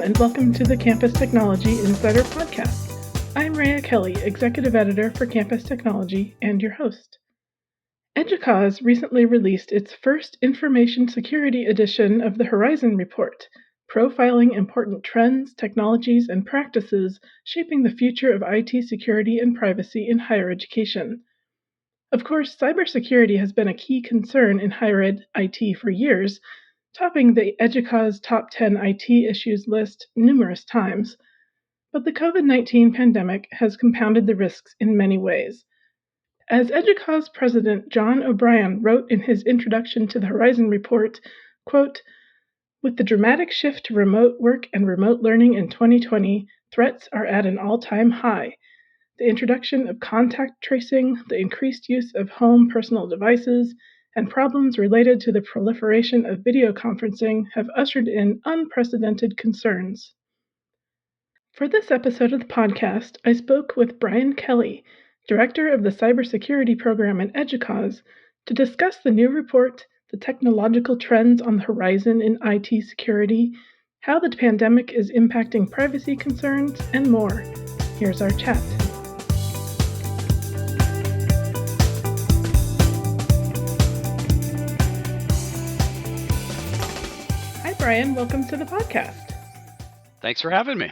and welcome to the Campus Technology Insider Podcast. I'm Rhea Kelly, Executive Editor for Campus Technology and your host. EDUCAUSE recently released its first information security edition of the Horizon Report, profiling important trends, technologies, and practices shaping the future of IT security and privacy in higher education. Of course, cybersecurity has been a key concern in higher ed IT for years, topping the EDUCAUSE Top 10 IT Issues list numerous times. But the COVID-19 pandemic has compounded the risks in many ways. As EDUCAUSE President John O'Brien wrote in his introduction to the Horizon Report, quote, "With the dramatic shift to remote work and remote learning in 2020, threats are at an all-time high. The introduction of contact tracing, the increased use of home personal devices, and problems related to the proliferation of video conferencing have ushered in unprecedented concerns." For this episode of the podcast, I spoke with Brian Kelly, Director of the Cybersecurity Program at EDUCAUSE, to discuss the new report, the technological trends on the horizon in IT security, how the pandemic is impacting privacy concerns, and more. Here's our chat. Hi, Brian. Welcome to the podcast. Thanks for having me.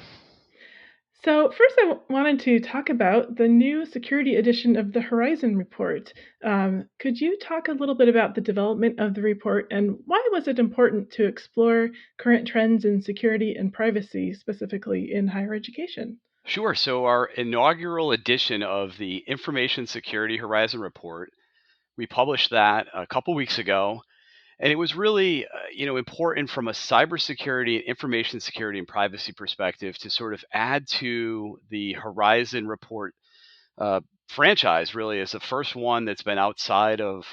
So first, I wanted to talk about the new security edition of the Horizon Report. Could you talk a little bit about the development of the report and why was it important to explore current trends in security and privacy, specifically in higher education? Sure. So our inaugural edition of the Information Security Horizon Report, we published that a couple weeks ago, and it was really, important from a cybersecurity, information security, and privacy perspective to sort of add to the Horizon Report uh, franchise. Really, as the first one that's been outside of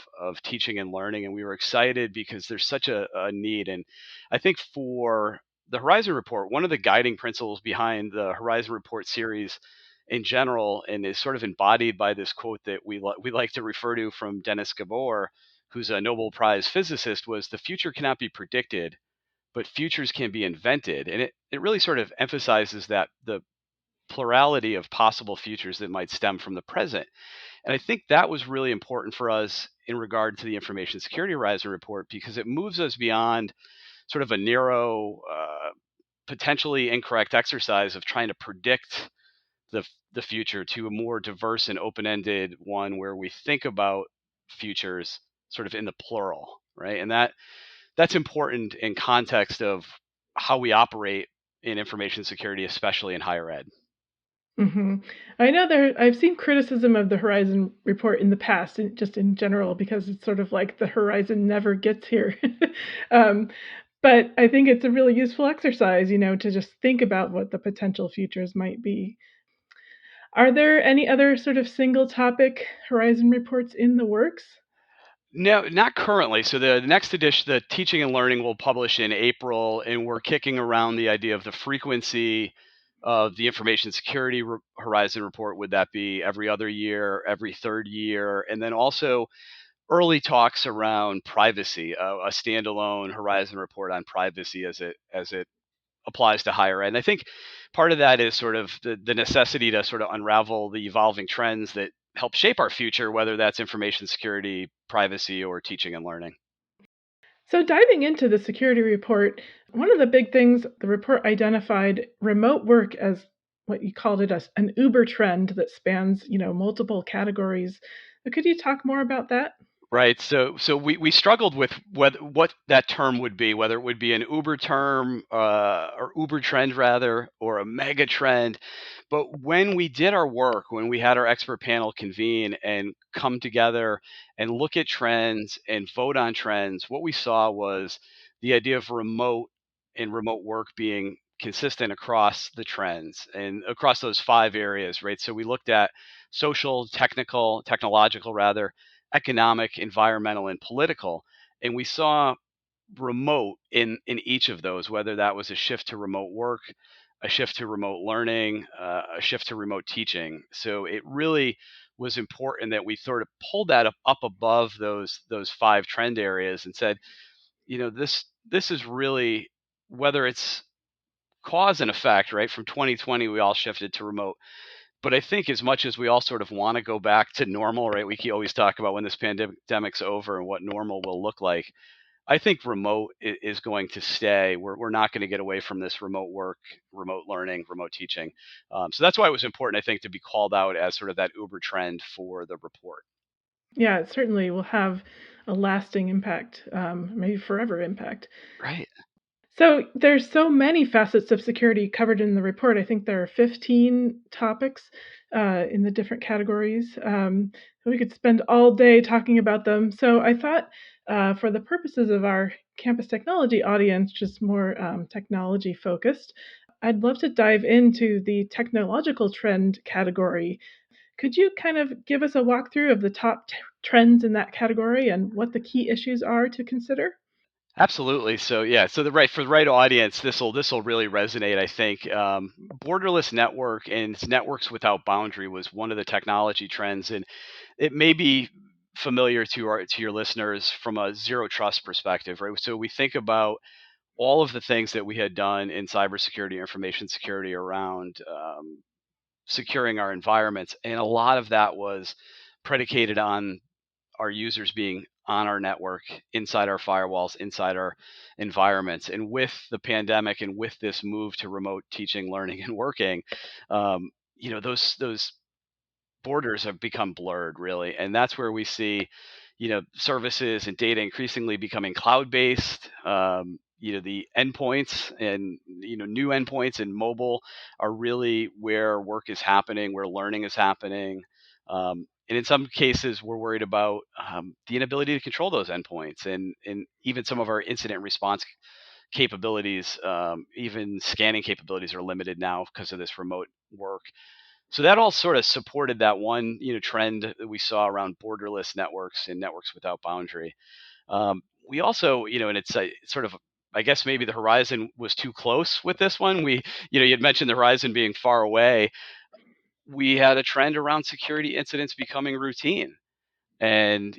teaching and learning, and we were excited because there's such a need. And I think for the Horizon Report, one of the guiding principles behind the Horizon Report series in general, and is sort of embodied by this quote that we like to refer to from Dennis Gabor, who's a Nobel Prize physicist, was the future cannot be predicted, but futures can be invented. And it really sort of emphasizes that the plurality of possible futures that might stem from the present. And I think that was really important for us in regard to the Information Security Horizon Report because it moves us beyond sort of a narrow, potentially incorrect exercise of trying to predict the future to a more diverse and open-ended one where we think about futures sort of in the plural, right? And that's important in context of how we operate in information security, especially in higher ed. hmm I know I've seen criticism of the Horizon Report in the past, just in general, because it's sort of like the horizon never gets here. um, but I think it's a really useful exercise, to just think about what the potential futures might be. Are there any other sort of single topic Horizon reports in the works? No, not currently. So the next edition, the teaching and learning, will publish in April, and we're kicking around the idea of the frequency of the information security horizon report. Would that be every other year, every third year, and then also early talks around privacy, a standalone horizon report on privacy as it applies to higher ed. And I think part of that is sort of the necessity to sort of unravel the evolving trends that help shape our future, whether that's information security, privacy, or teaching and learning. So, diving into the security report, one of the big things the report identified remote work as what you called it as an Uber trend that spans, multiple categories. Could you talk more about that? Right. So we struggled with what that term would be, whether it would be an Uber term or Uber trend rather, or a mega trend. But when we did our work, when we had our expert panel convene and come together and look at trends and vote on trends, what we saw was the idea of remote and remote work being consistent across the trends and across those five areas, right? So we looked at social, technological rather, economic, environmental, and political. And we saw remote in each of those, whether that was a shift to remote work, a shift to remote learning, a shift to remote teaching. So it really was important that we sort of pulled that up above those five trend areas and said, this is really, whether it's cause and effect, right? From 2020, we all shifted to remote. But I think as much as we all sort of want to go back to normal, right? We can always talk about when this pandemic's over and what normal will look like. I think remote is going to stay. We're not going to get away from this remote work, remote learning, remote teaching. So that's why it was important, I think, to be called out as sort of that Uber trend for the report. Yeah, it certainly will have a lasting impact, maybe forever impact. Right. So there's so many facets of security covered in the report. I think there are 15 topics in the different categories. So we could spend all day talking about them. So I thought, for the purposes of our campus technology audience, just more technology focused, I'd love to dive into the technological trend category. Could you kind of give us a walkthrough of the top trends in that category and what the key issues are to consider? Absolutely. So yeah, so for the right audience, this will really resonate. I think borderless network and networks without boundary was one of the technology trends, and it may be familiar to your listeners from a zero trust perspective, right? So we think about all of the things that we had done in cybersecurity, information security around securing our environments, and a lot of that was predicated on our users being on our network, inside our firewalls, inside our environments. And with the pandemic and with this move to remote teaching, learning, and working, those borders have become blurred, really, and that's where we see, services and data increasingly becoming cloud-based. The endpoints and new endpoints and mobile are really where work is happening, where learning is happening. And in some cases, we're worried about the inability to control those endpoints, and even some of our incident response capabilities, even scanning capabilities, are limited now because of this remote work. So that all sort of supported that one, trend that we saw around borderless networks and networks without boundary. We also, and it's sort of, I guess maybe the horizon was too close with this one. You'd mentioned the horizon being far away. We had a trend around security incidents becoming routine. And,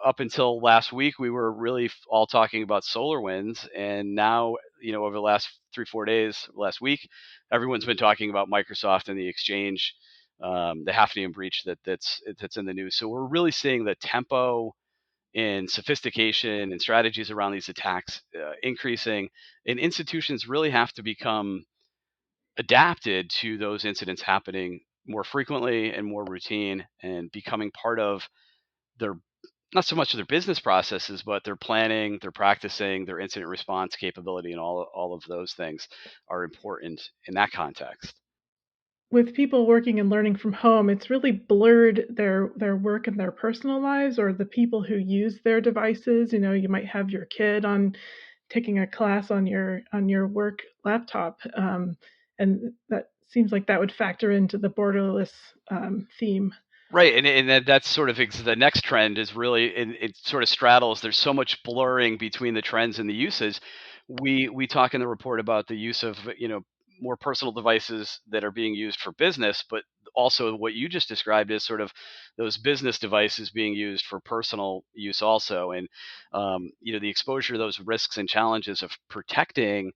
up until last week, we were really all talking about SolarWinds. And now, over the last 3, 4 days, last week, everyone's been talking about Microsoft and the Exchange, the Hafnium breach that's in the news. So we're really seeing the tempo and sophistication and strategies around these attacks increasing. And institutions really have to become adapted to those incidents happening more frequently and more routine, and becoming part of their, not so much of their business processes, but their planning, their practicing, their incident response capability, and all of those things are important in that context. With people working and learning from home, it's really blurred their work and their personal lives, or the people who use their devices. You know, you might have your kid on taking a class on your work laptop, and that seems like that would factor into the borderless theme. Right, and that's sort of the next trend is really it sort of straddles. There's so much blurring between the trends and the uses. We talk in the report about the use of more personal devices that are being used for business, but also what you just described is sort of those business devices being used for personal use also, and the exposure to those risks and challenges of protecting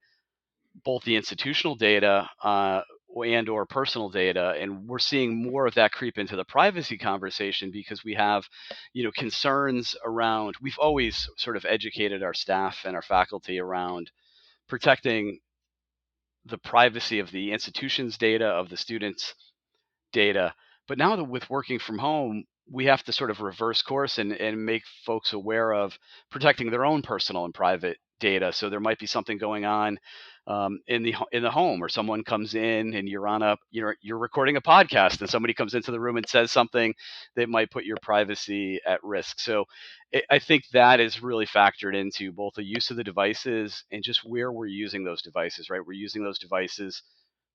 both the institutional data and or personal data. And we're seeing more of that creep into the privacy conversation, because we have concerns around, we've always sort of educated our staff and our faculty around protecting the privacy of the institution's data, of the students data. But now that with working from home, we have to sort of reverse course and make folks aware of protecting their own personal and private data. So there might be something going on in the home, or someone comes in and you're recording a podcast, and somebody comes into the room and says something that might put your privacy at risk. So I think that is really factored into both the use of the devices and just where we're using those devices. Right, we're using those devices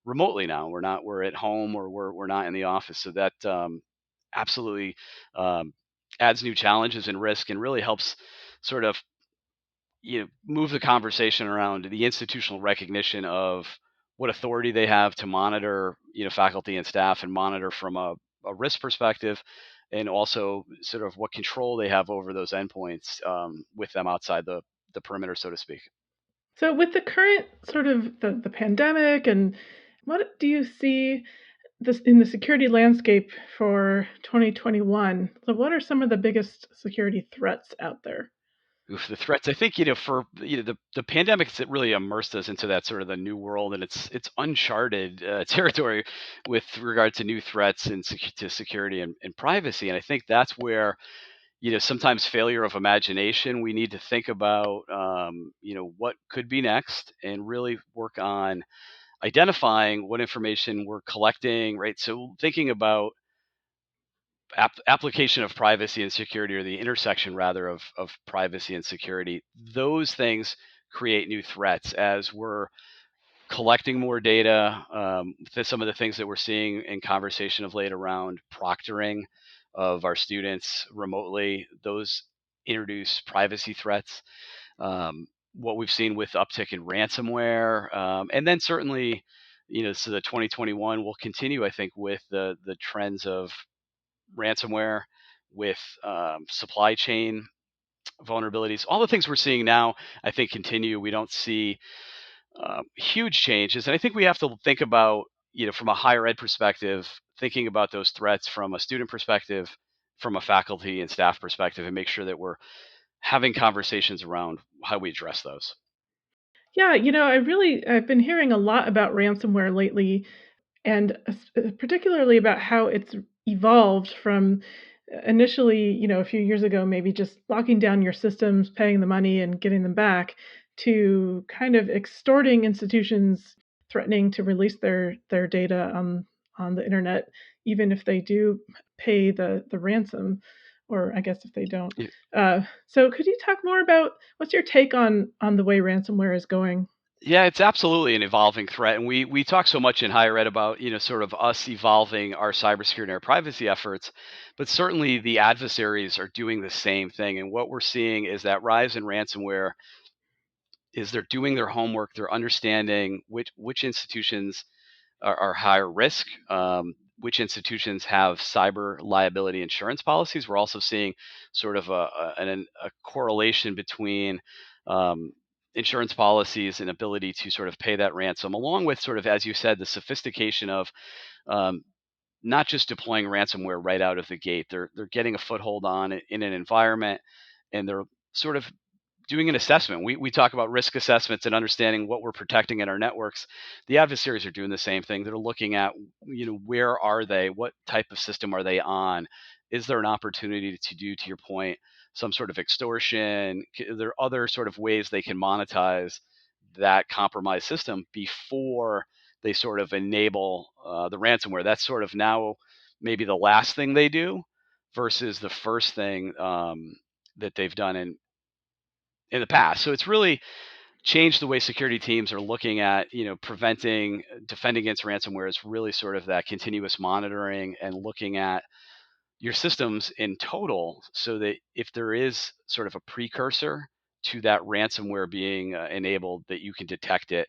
remotely now. We're at home, or we're not in the office. So that absolutely um, adds new challenges and risk, and really helps sort of move the conversation around the institutional recognition of what authority they have to monitor faculty and staff, and monitor from a risk perspective, and also sort of what control they have over those endpoints with them outside the perimeter, so to speak. So, with the current sort of the pandemic, and what do you see this in the security landscape for 2021? So, what are some of the biggest security threats out there? Oof, the threats. I think for the pandemic has really immersed us into that sort of the new world, and it's uncharted territory with regard to new threats and to security and privacy. And I think that's where sometimes failure of imagination. We need to think about what could be next, and really work on identifying what information we're collecting. Right. So thinking about application of privacy and security, or the intersection rather of privacy and security, those things create new threats as we're collecting more data. Some of the things that we're seeing in conversation of late around proctoring of our students remotely, those introduce privacy threats. What we've seen with uptick in ransomware, and then certainly, so the 2021 will continue, I think, with the trends of ransomware, with supply chain vulnerabilities. All the things we're seeing now, I think, continue. We don't see huge changes, and I think we have to think about, from a higher ed perspective, thinking about those threats from a student perspective, from a faculty and staff perspective, and make sure that we're having conversations around how we address those. Yeah, I've been hearing a lot about ransomware lately, and particularly about how it's evolved from initially, a few years ago, maybe just locking down your systems, paying the money, and getting them back, to kind of extorting institutions, threatening to release their data on the internet, even if they do pay the ransom, or I guess if they don't. So, could you talk more about what's your take on the way ransomware is going? Yeah, it's absolutely an evolving threat, and we talk so much in higher ed about sort of us evolving our cybersecurity and our privacy efforts, but certainly the adversaries are doing the same thing. And what we're seeing is that rise in ransomware is they're doing their homework, they're understanding which institutions are higher risk, which institutions have cyber liability insurance policies. We're also seeing sort of a correlation between um, insurance policies and ability to sort of pay that ransom, along with sort of, as you said, the sophistication of um, not just deploying ransomware right out of the gate. They're getting a foothold on it in an environment, and they're sort of doing an assessment. We talk about risk assessments and understanding what we're protecting in our networks. The adversaries are doing the same thing. They're looking at, where are they? What type of system are they on? Is there an opportunity to do, to your point, some sort of extortion? Are there other sort of ways they can monetize that compromised system before they sort of enable the ransomware? That's sort of now maybe the last thing they do versus the first thing that they've done in the past. So it's really changed the way security teams are looking at, preventing, defending against ransomware. Is really sort of that continuous monitoring and looking at your systems in total, so that if there is sort of a precursor to that ransomware being enabled, that you can detect it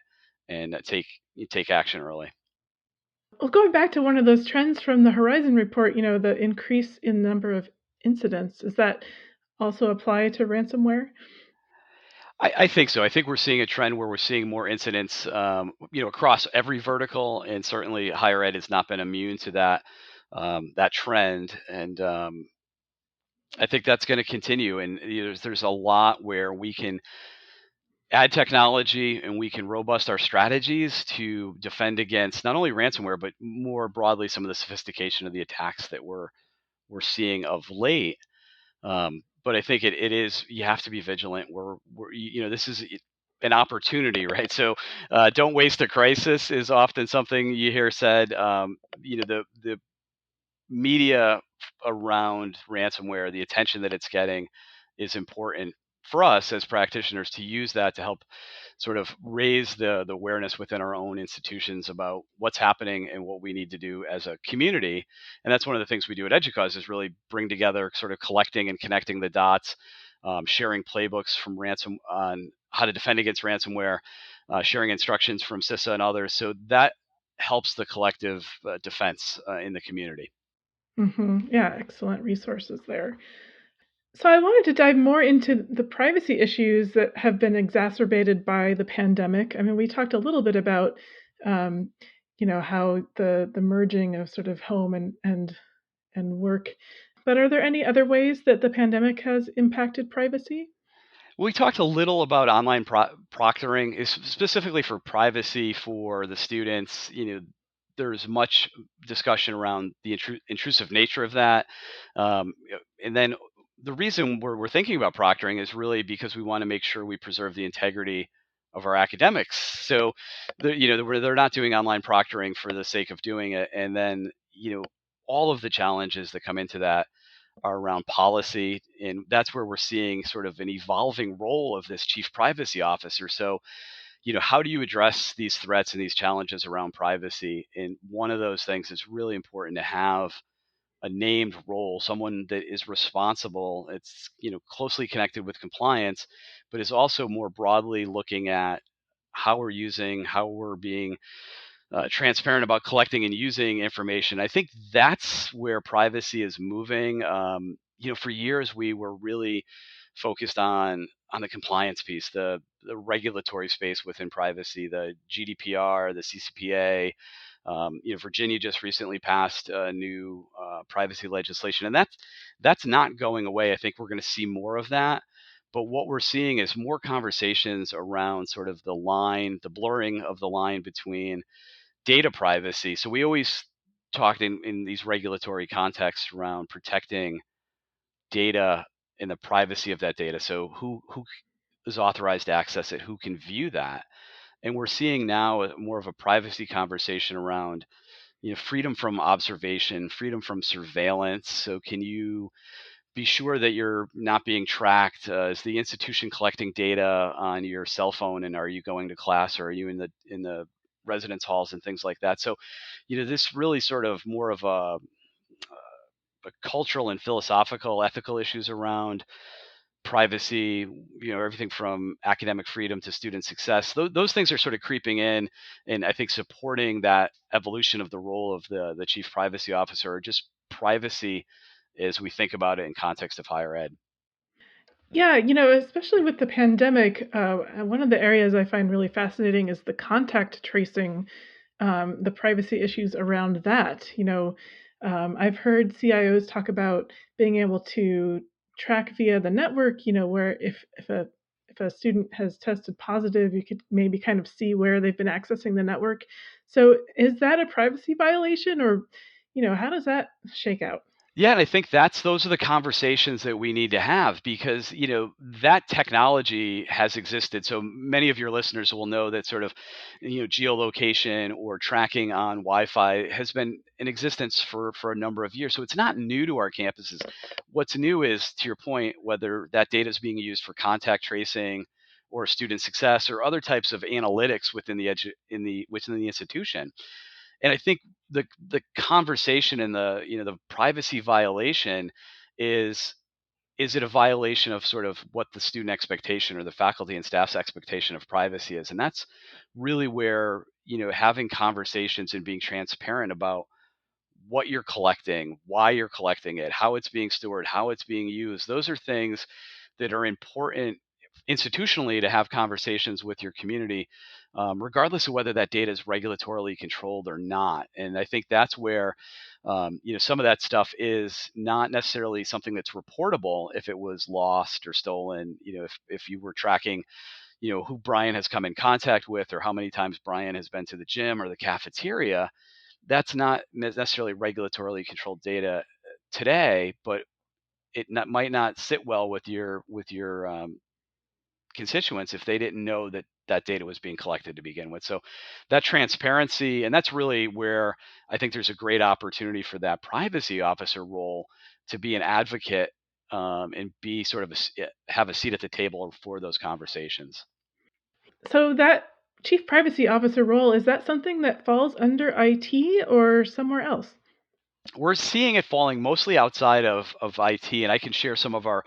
and take action early. Well, going back to one of those trends from the Horizon report, the increase in number of incidents, does that also apply to ransomware? I think so. I think we're seeing a trend where we're seeing more incidents, across every vertical, and certainly higher ed has not been immune to that trend. And I think that's going to continue. And there's a lot where we can add technology, and we can robust our strategies to defend against not only ransomware, but more broadly some of the sophistication of the attacks that we're seeing of late. But I think it is, you have to be vigilant. This is an opportunity, right? So don't waste a crisis is often something you hear said. The media around ransomware, the attention that it's getting, is important for us as practitioners to use that to help sort of raise the awareness within our own institutions about what's happening and what we need to do as a community. And that's one of the things we do at EDUCAUSE, is really bring together, sort of collecting and connecting the dots, sharing playbooks from ransom on how to defend against ransomware, sharing instructions from CISA and others. So that helps the collective defense in the community. Yeah, excellent resources there. So I wanted to dive more into the privacy issues that have been exacerbated by the pandemic. I mean, we talked a little bit about, um, how the merging of sort of home and work. But are there any other ways that the pandemic has impacted privacy? We talked a little about online proctoring, specifically for privacy for the students. There's much discussion around the intrusive nature of that, and then the reason we're thinking about proctoring is really because we want to make sure we preserve the integrity of our academics. So, they're not doing online proctoring for the sake of doing it, and then all of the challenges that come into that are around policy. And that's where we're seeing sort of an evolving role of this chief privacy officer. So, how do you address these threats and these challenges around privacy? And one of those things is really important to have a named role, someone that is responsible. It's, closely connected with compliance, but is also more broadly looking at how we're being transparent about collecting and using information. I think that's where privacy is moving. For years we were really focused on the compliance piece, the regulatory space within privacy, the GDPR, the CCPA. Virginia just recently passed a new privacy legislation, and that's not going away. I think we're going to see more of that. But what we're seeing is more conversations around sort of the blurring of the line between data privacy. So we always talked in these regulatory contexts around protecting data and the privacy of that data. So who is authorized to access it, who can view that. And we're seeing now more of a privacy conversation around freedom from observation, freedom from surveillance. So can you be sure that you're not being tracked? Is the institution collecting data on your cell phone, and are you going to class, or are you in the residence halls and things like that? So, this really sort of more of a cultural and philosophical, ethical issues around privacy. Everything from academic freedom to student success. Those things are sort of creeping in, and I think supporting that evolution of the role of the chief privacy officer, or just privacy as we think about it in context of higher ed. Yeah, especially with the pandemic, one of the areas I find really fascinating is the contact tracing, the privacy issues around that. I've heard CIOs talk about being able to track via the network, where if a student has tested positive, you could maybe kind of see where they've been accessing the network. So is that a privacy violation, or, how does that shake out? Yeah, and I think those are the conversations that we need to have, because that technology has existed. So many of your listeners will know that sort of geolocation or tracking on Wi-Fi has been in existence for a number of years. So it's not new to our campuses. What's new is, to your point, whether that data is being used for contact tracing or student success or other types of analytics within the institution. And I think the conversation and the privacy violation is is it a violation of sort of what the student expectation or the faculty and staff's expectation of privacy is? And that's really where having conversations and being transparent about what you're collecting, why you're collecting it, how it's being stored, how it's being used. Those are things that are important institutionally to have conversations with your community, regardless of whether that data is regulatorily controlled or not. And I think that's where some of that stuff is not necessarily something that's reportable if it was lost or stolen. If you were tracking who Brian has come in contact with, or how many times Brian has been to the gym or the cafeteria, that's not necessarily regulatorily controlled data today, but might not sit well with your constituents if they didn't know that that data was being collected to begin with. So that transparency, and that's really where I think there's a great opportunity for that privacy officer role to be an advocate, and be sort of have a seat at the table for those conversations. So that chief privacy officer role, is that something that falls under IT or somewhere else? We're seeing it falling mostly outside of IT, and I can share some of our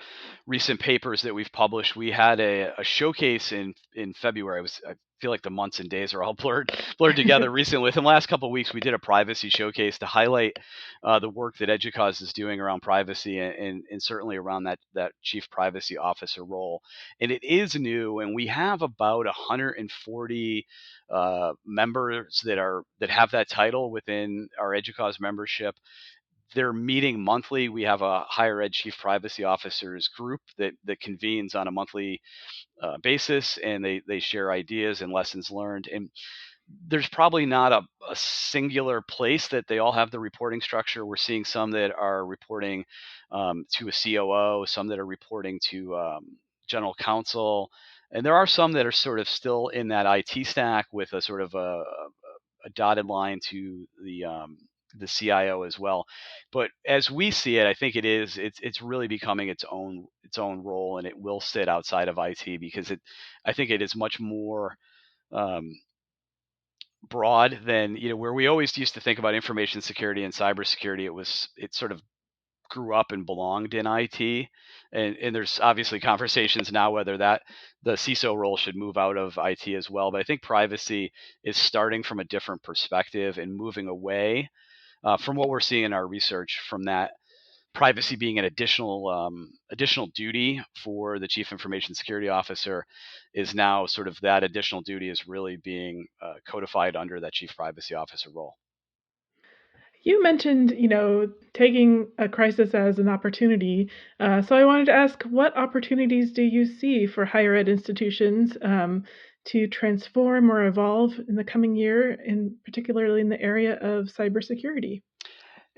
recent papers that we've published. We had a showcase in February. It was feel like the months and days are all blurred together recently. Within the last couple of weeks, we did a privacy showcase to highlight the work that EDUCAUSE is doing around privacy and certainly around that chief privacy officer role. And it is new, and we have about 140 members that have that title within our EDUCAUSE membership. They're meeting monthly. We have a higher ed chief privacy officers group that convenes on a monthly basis, and they share ideas and lessons learned. And there's probably not a singular place that they all have the reporting structure. We're seeing some that are reporting to a COO, some that are reporting to general counsel, and there are some that are sort of still in that IT stack with a sort of a dotted line to the CIO as well. But as we see it, I think it's really becoming its own role, and it will sit outside of IT because I think it is much more um, broad than where we always used to think about information security and cybersecurity. It sort of grew up and belonged in IT, and there's obviously conversations now whether that the CISO role should move out of IT as well. But I think privacy is starting from a different perspective and moving away from what we're seeing in our research from that privacy being an additional duty for the chief information security officer is now sort of that additional duty is really being codified under that chief privacy officer role. You mentioned, taking a crisis as an opportunity. So I wanted to ask, what opportunities do you see for higher ed institutions to transform or evolve in the coming year, particularly in the area of cybersecurity?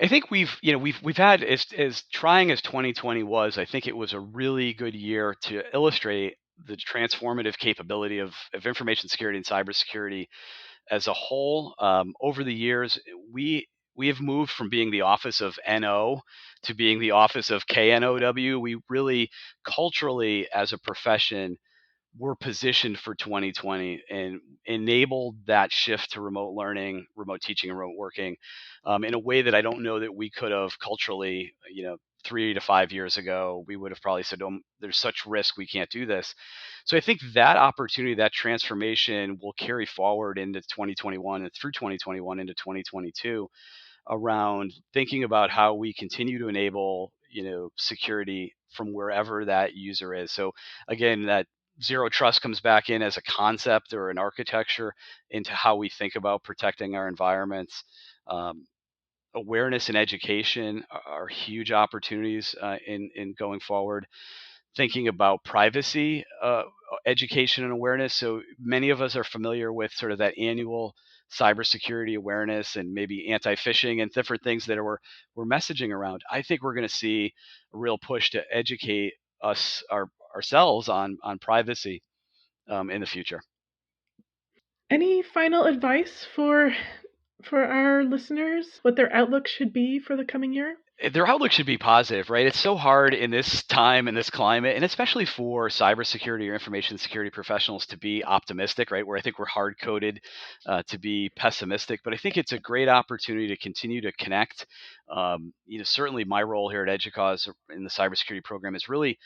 I think we've had as trying as 2020 was. I think it was a really good year to illustrate the transformative capability of information security and cybersecurity as a whole. Over the years, we have moved from being the office of NO to being the office of KNOW. We really culturally, as a profession, were positioned for 2020 and enabled that shift to remote learning, remote teaching, and remote working in a way that I don't know that we could have culturally, 3 to 5 years ago. We would have probably said, oh, there's such risk, we can't do this. So I think that opportunity, that transformation will carry forward into 2021 and through 2021 into 2022 around thinking about how we continue to enable, security from wherever that user is. So again, that zero trust comes back in as a concept or an architecture into how we think about protecting our environments. Awareness and education are huge opportunities in going forward. Thinking about privacy, education, and awareness. So many of us are familiar with sort of that annual cybersecurity awareness and maybe anti-phishing and different things that we're messaging around. I think we're going to see a real push to educate ourselves on privacy in the future. Any final advice for our listeners, what their outlook should be for the coming year? Their outlook should be positive, right? It's so hard in this time, in this climate, and especially for cybersecurity or information security professionals to be optimistic, right? Where I think we're hard coded to be pessimistic, but I think it's a great opportunity to continue to connect. Certainly my role here at EDUCAUSE in the cybersecurity program is really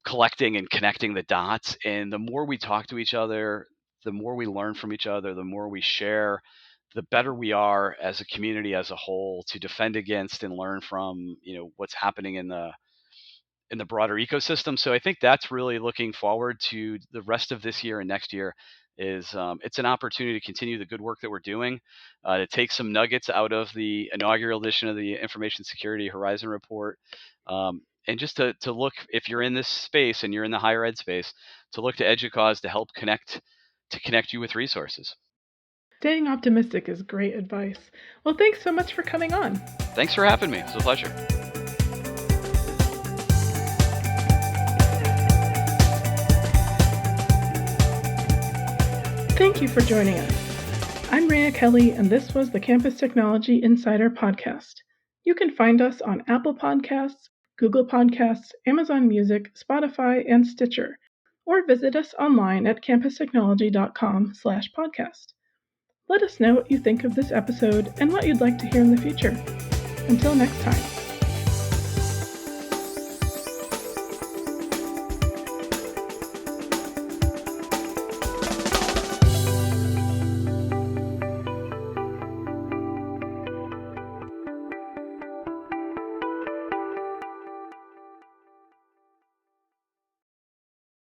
collecting and connecting the dots. And the more we talk to each other, the more we learn from each other, the more we share, the better we are as a community as a whole to defend against and learn from, what's happening in the broader ecosystem. So I think that's really looking forward to the rest of this year and next year. It's an opportunity to continue the good work that we're doing, to take some nuggets out of the inaugural edition of the Information Security Horizon Report, and just to look, if you're in this space and you're in the higher ed space, to look to EDUCAUSE to help connect you with resources. Staying optimistic is great advice. Well, thanks so much for coming on. Thanks for having me. It was a pleasure. Thank you for joining us. I'm Rhea Kelly, and this was the Campus Technology Insider Podcast. You can find us on Apple Podcasts, Google Podcasts, Amazon Music, Spotify, and Stitcher, or visit us online at campustechnology.com/podcast. Let us know what you think of this episode and what you'd like to hear in the future. Until next time.